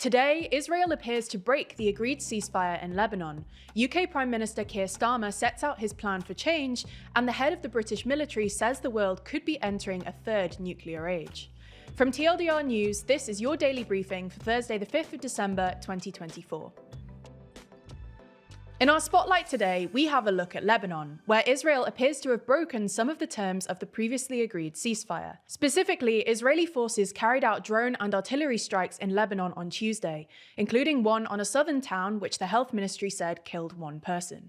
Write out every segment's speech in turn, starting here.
Today, Israel appears to break the agreed ceasefire in Lebanon. UK Prime Minister Keir Starmer sets out his plan for change, and the head of the British military says the world could be entering a third nuclear age. From TLDR News, this is your daily briefing for Thursday, the 5th of December, 2024. In our spotlight today, we have a look at Lebanon, where Israel appears to have broken some of the terms of the previously agreed ceasefire. Specifically, Israeli forces carried out drone and artillery strikes in Lebanon on Tuesday, including one on a southern town which the health ministry said killed one person.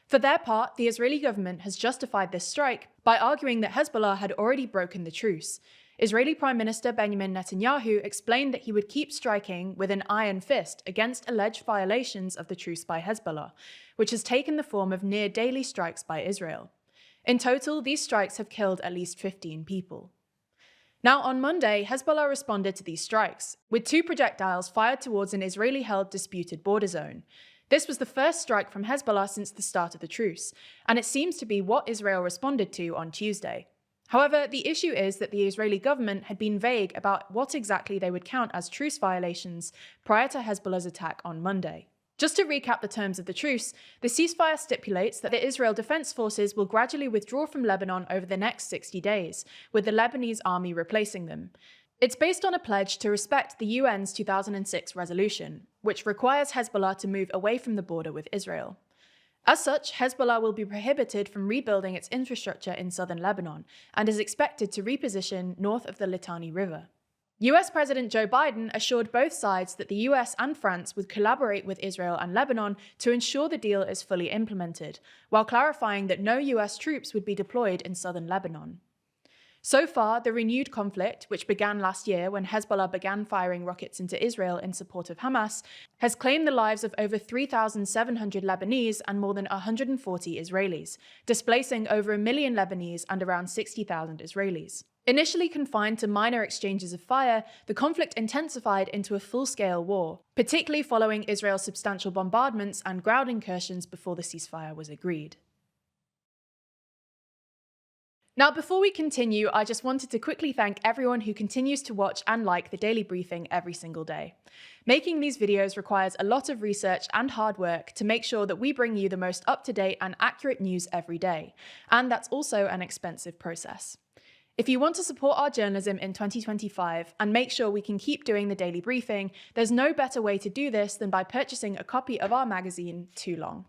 For their part, the Israeli government has justified this strike by arguing that Hezbollah had already broken the truce. Israeli Prime Minister Benjamin Netanyahu explained that he would keep striking with an iron fist against alleged violations of the truce by Hezbollah, which has taken the form of near-daily strikes by Israel. In total, these strikes have killed at least 15 people. Now, on Monday, Hezbollah responded to these strikes, with 2 projectiles fired towards an Israeli-held disputed border zone. This was the first strike from Hezbollah since the start of the truce, and it seems to be what Israel responded to on Tuesday. However, the issue is that the Israeli government had been vague about what exactly they would count as truce violations prior to Hezbollah's attack on Monday. Just to recap the terms of the truce, the ceasefire stipulates that the Israel Defense Forces will gradually withdraw from Lebanon over the next 60 days, with the Lebanese army replacing them. It's based on a pledge to respect the UN's 2006 resolution, which requires Hezbollah to move away from the border with Israel. As such, Hezbollah will be prohibited from rebuilding its infrastructure in southern Lebanon and is expected to reposition north of the Litani River. US President Joe Biden assured both sides that the US and France would collaborate with Israel and Lebanon to ensure the deal is fully implemented, while clarifying that no US troops would be deployed in southern Lebanon. So far, the renewed conflict, which began last year when Hezbollah began firing rockets into Israel in support of Hamas, has claimed the lives of over 3,700 Lebanese and more than 140 Israelis, displacing over 1 million Lebanese and around 60,000 Israelis. Initially confined to minor exchanges of fire, the conflict intensified into a full-scale war, particularly following Israel's substantial bombardments and ground incursions before the ceasefire was agreed. Now, before we continue, I just wanted to quickly thank everyone who continues to watch and like the daily briefing every single day. Making these videos requires a lot of research and hard work to make sure that we bring you the most up-to-date and accurate news every day, and that's also an expensive process. If you want to support our journalism in 2025 and make sure we can keep doing the daily briefing, there's no better way to do this than by purchasing a copy of our magazine, Too Long.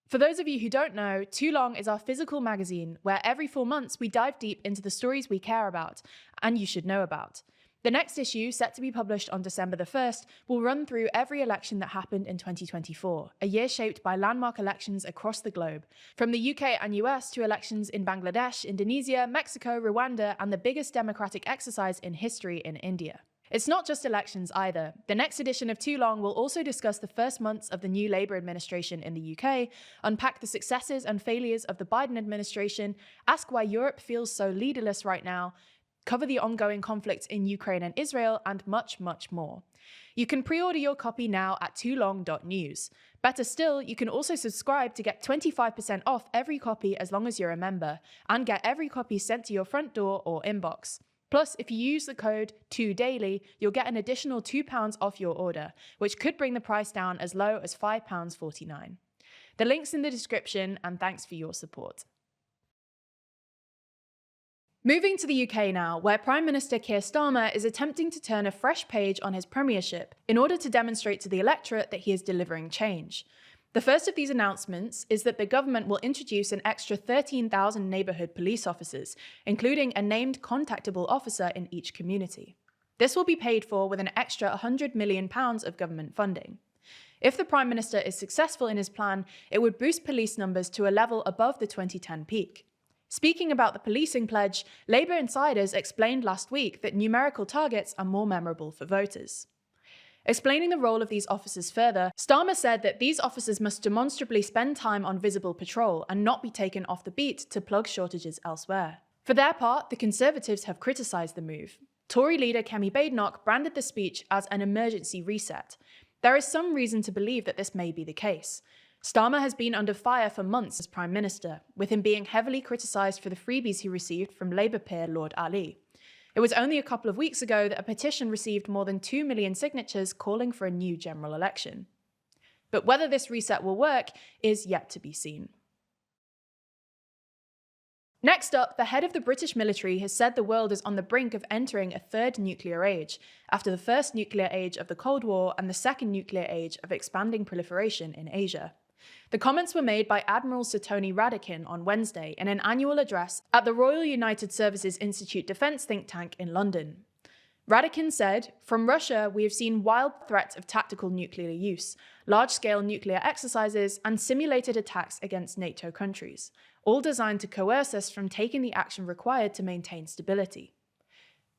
For those of you who don't know, Too Long is our physical magazine where every 4 months we dive deep into the stories we care about and you should know about. The next issue, set to be published on December the 1st, will run through every election that happened in 2024, a year shaped by landmark elections across the globe, from the UK and US to elections in Bangladesh, Indonesia, Mexico, Rwanda, and the biggest democratic exercise in history in India. It's not just elections either. The next edition of Too Long will also discuss the first months of the new Labour administration in the UK, unpack the successes and failures of the Biden administration, ask why Europe feels so leaderless right now, cover the ongoing conflicts in Ukraine and Israel, and much, much more. You can pre-order your copy now at toolong.news. Better still, you can also subscribe to get 25% off every copy as long as you're a member, and get every copy sent to your front door or inbox. Plus, if you use the code 2daily, you'll get an additional £2 off your order, which could bring the price down as low as £5.49. The link's in the description, and thanks for your support. Moving to the UK now, where Prime Minister Keir Starmer is attempting to turn a fresh page on his premiership in order to demonstrate to the electorate that he is delivering change. The first of these announcements is that the government will introduce an extra 13,000 neighbourhood police officers, including a named contactable officer in each community. This will be paid for with an extra £100 million of government funding. If the Prime Minister is successful in his plan, it would boost police numbers to a level above the 2010 peak. Speaking about the policing pledge, Labour insiders explained last week that numerical targets are more memorable for voters. Explaining the role of these officers further, Starmer said that these officers must demonstrably spend time on visible patrol and not be taken off the beat to plug shortages elsewhere. For their part, the Conservatives have criticised the move. Tory leader Kemi Badenoch branded the speech as an emergency reset. There is some reason to believe that this may be the case. Starmer has been under fire for months as Prime Minister, with him being heavily criticised for the freebies he received from Labour peer Lord Ali. It was only a couple of weeks ago that a petition received more than 2 million signatures calling for a new general election. But whether this reset will work is yet to be seen. Next up, the head of the British military has said the world is on the brink of entering a third nuclear age, after the first nuclear age of the Cold War and the second nuclear age of expanding proliferation in Asia. The comments were made by Admiral Sir Tony Radakin on Wednesday in an annual address at the Royal United Services Institute defence think tank in London. Radakin said, "From Russia, we have seen wild threats of tactical nuclear use, large-scale nuclear exercises, and simulated attacks against NATO countries, all designed to coerce us from taking the action required to maintain stability."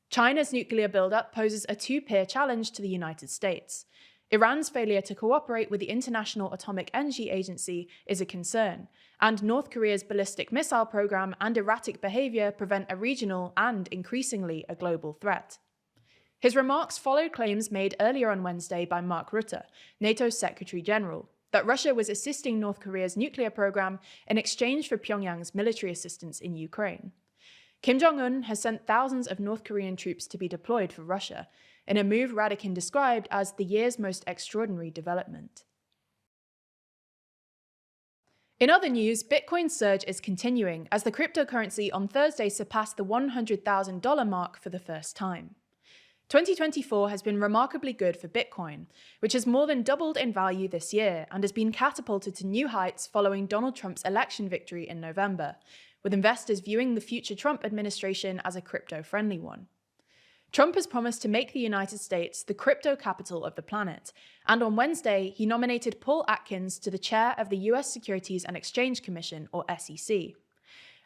China's nuclear buildup poses a two-peer challenge to the United States. Iran's failure to cooperate with the International Atomic Energy Agency is a concern, and North Korea's ballistic missile program and erratic behavior prevent a regional and, increasingly, a global threat. His remarks followed claims made earlier on Wednesday by Mark Rutte, NATO's Secretary General, that Russia was assisting North Korea's nuclear program in exchange for Pyongyang's military assistance in Ukraine. Kim Jong-un has sent thousands of North Korean troops to be deployed for Russia, in a move Radakin described as the year's most extraordinary development. In other news, Bitcoin's surge is continuing as the cryptocurrency on Thursday surpassed the $100,000 mark for the first time. 2024 has been remarkably good for Bitcoin, which has more than doubled in value this year and has been catapulted to new heights following Donald Trump's election victory in November, with investors viewing the future Trump administration as a crypto-friendly one. Trump has promised to make the United States the crypto capital of the planet, and on Wednesday, he nominated Paul Atkins to the chair of the US Securities and Exchange Commission, or SEC.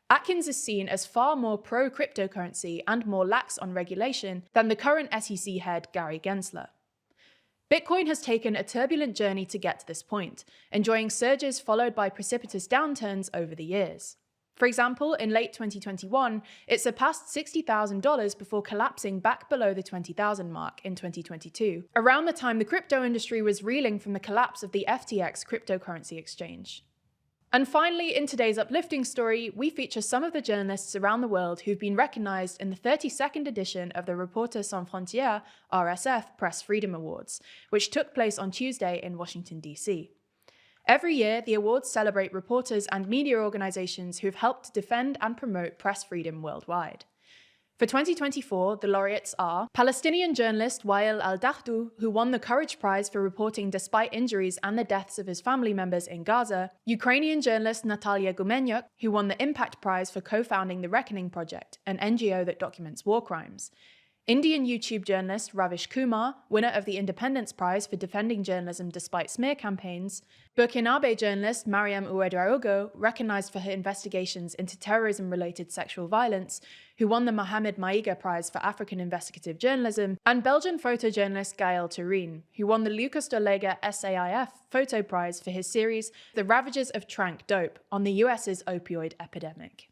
Atkins is seen as far more pro-cryptocurrency and more lax on regulation than the current SEC head, Gary Gensler. Bitcoin has taken a turbulent journey to get to this point, enjoying surges followed by precipitous downturns over the years. For example, in late 2021, it surpassed $60,000 before collapsing back below the $20,000 mark in 2022, around the time the crypto industry was reeling from the collapse of the FTX cryptocurrency exchange. And finally, in today's uplifting story, we feature some of the journalists around the world who've been recognized in the 32nd edition of the Reporters Sans Frontières (RSF) Press Freedom Awards, which took place on Tuesday in Washington, D.C. Every year, the awards celebrate reporters and media organizations who've helped defend and promote press freedom worldwide. For 2024, the laureates are Palestinian journalist Wael al-Dahdu, who won the Courage Prize for reporting despite injuries and the deaths of his family members in Gaza, Ukrainian journalist Natalia Gumenyuk, who won the Impact Prize for co-founding the Reckoning Project, an NGO that documents war crimes, Indian YouTube journalist Ravish Kumar, winner of the Independence Prize for defending journalism despite smear campaigns, Burkinabe journalist Mariam Ouedraogo, recognized for her investigations into terrorism-related sexual violence, who won the Mohamed Maiga Prize for African Investigative Journalism, and Belgian photojournalist Gaël Turin, who won the Lucas de Lega SAIF Photo Prize for his series The Ravages of Trank Dope on the US's opioid epidemic.